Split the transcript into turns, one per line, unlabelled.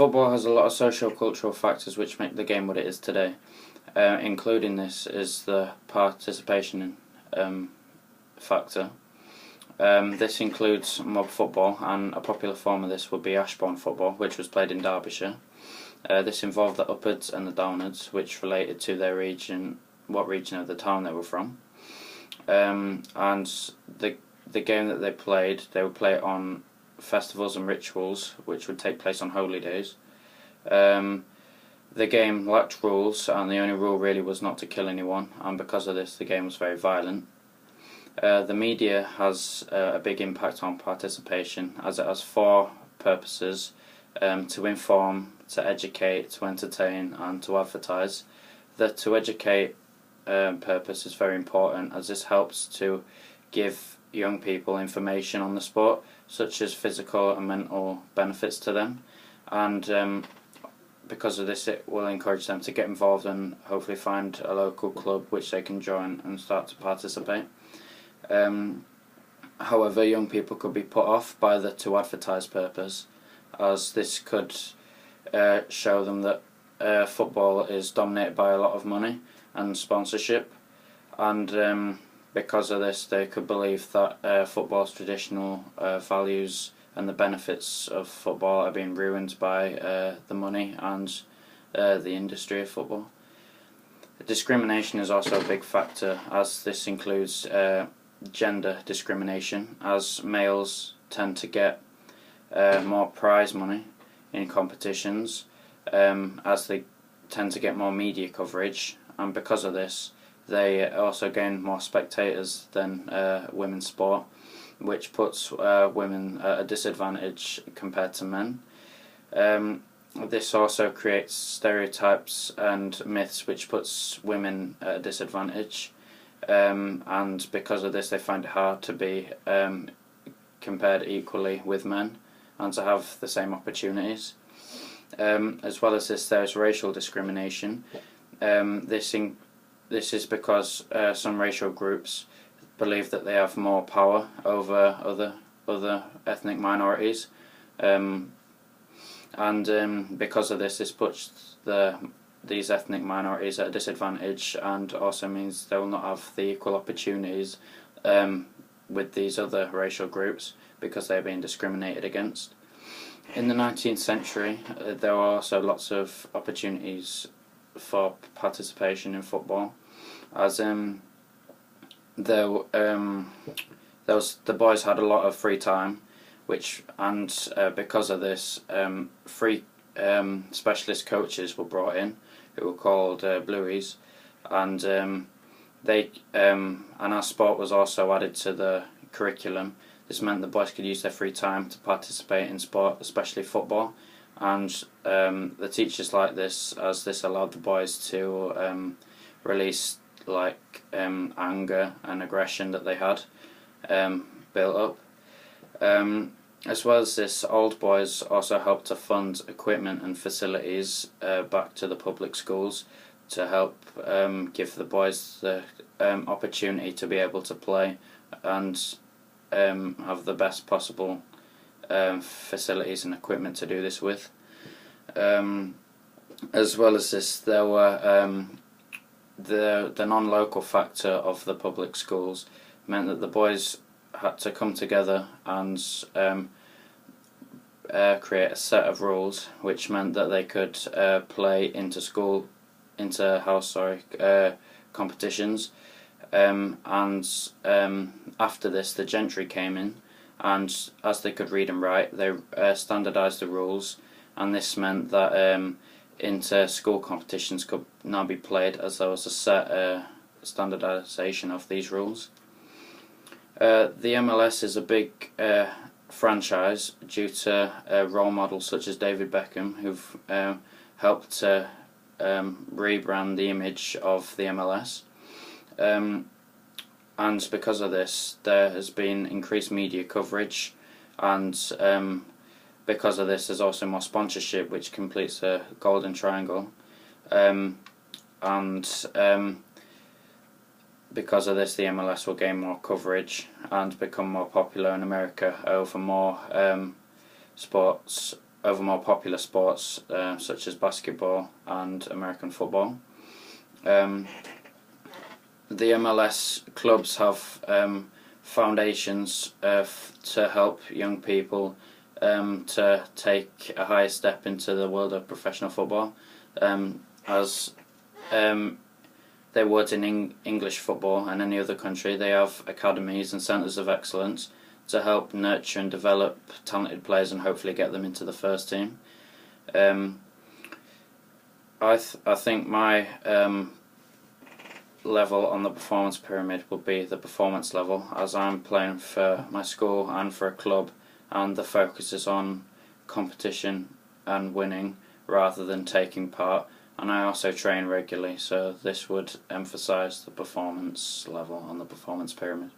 Football has a lot of socio-cultural factors which make the game what it is today. Including this is the participation factor. This includes mob football, and a popular form of this would be Ashbourne football, which was played in Derbyshire. This involved the upwards and the downwards, which related to their region, what region of the town they were from. And the game that they would play it on festivals and rituals, which would take place on holy days. The game lacked rules, and the only rule really was not to kill anyone, and because of this the game was very violent. The media has a big impact on participation, as it has four purposes: to inform, to educate, to entertain and to advertise. The to educate purpose is very important, as this helps to give young people information on the sport, such as physical and mental benefits to them, and because of this it will encourage them to get involved and hopefully find a local club which they can join and start to participate. However, young people could be put off by the to advertise purpose, as this could show them that football is dominated by a lot of money and sponsorship, and because of this they could believe that football's traditional values and the benefits of football are being ruined by the money and the industry of football. Discrimination is also a big factor, as this includes gender discrimination, as males tend to get more prize money in competitions, as they tend to get more media coverage, and because of this they also gain more spectators than women's sport, which puts women at a disadvantage compared to men. This also creates stereotypes and myths which puts women at a disadvantage, and because of this they find it hard to be compared equally with men and to have the same opportunities. As well as this, there's racial discrimination. This is because some racial groups believe that they have more power over other ethnic minorities, and because of this, this puts these ethnic minorities at a disadvantage, and also means they will not have the equal opportunities with these other racial groups because they're being discriminated against. In the 19th century, there were also lots of opportunities for participation in football, as the boys had a lot of free time, because of this, free specialist coaches were brought in, who were called blueies, and our sport was also added to the curriculum. This meant the boys could use their free time to participate in sport, especially football, and the teachers liked this, as this allowed the boys to release anger and aggression that they had built up. As well as this, old boys also helped to fund equipment and facilities back to the public schools to help give the boys the opportunity to be able to play and have the best possible facilities and equipment to do this with. As well as this, there were the non-local factor of the public schools meant that the boys had to come together and create a set of rules, which meant that they could play inter-house competitions, and after this the gentry came in, and as they could read and write they standardised the rules, and this meant that inter-school competitions could now be played, as there was a set standardisation of these rules. The MLS is a big franchise due to role models such as David Beckham, who've helped to rebrand the image of the MLS, and because of this there has been increased media coverage, and because of this there's also more sponsorship, which completes a golden triangle, and because of this the MLS will gain more coverage and become more popular in America over more sports over more popular sports such as basketball and American football. The MLS clubs have foundations to help young people to take a higher step into the world of professional football, as they would in English football and any other country. They have academies and centres of excellence to help nurture and develop talented players and hopefully get them into the first team. I think my level on the performance pyramid would be the performance level, as I'm playing for my school and for a club, and the focus is on competition and winning rather than taking part. And I also train regularly, so this would emphasise the performance level on the performance pyramid.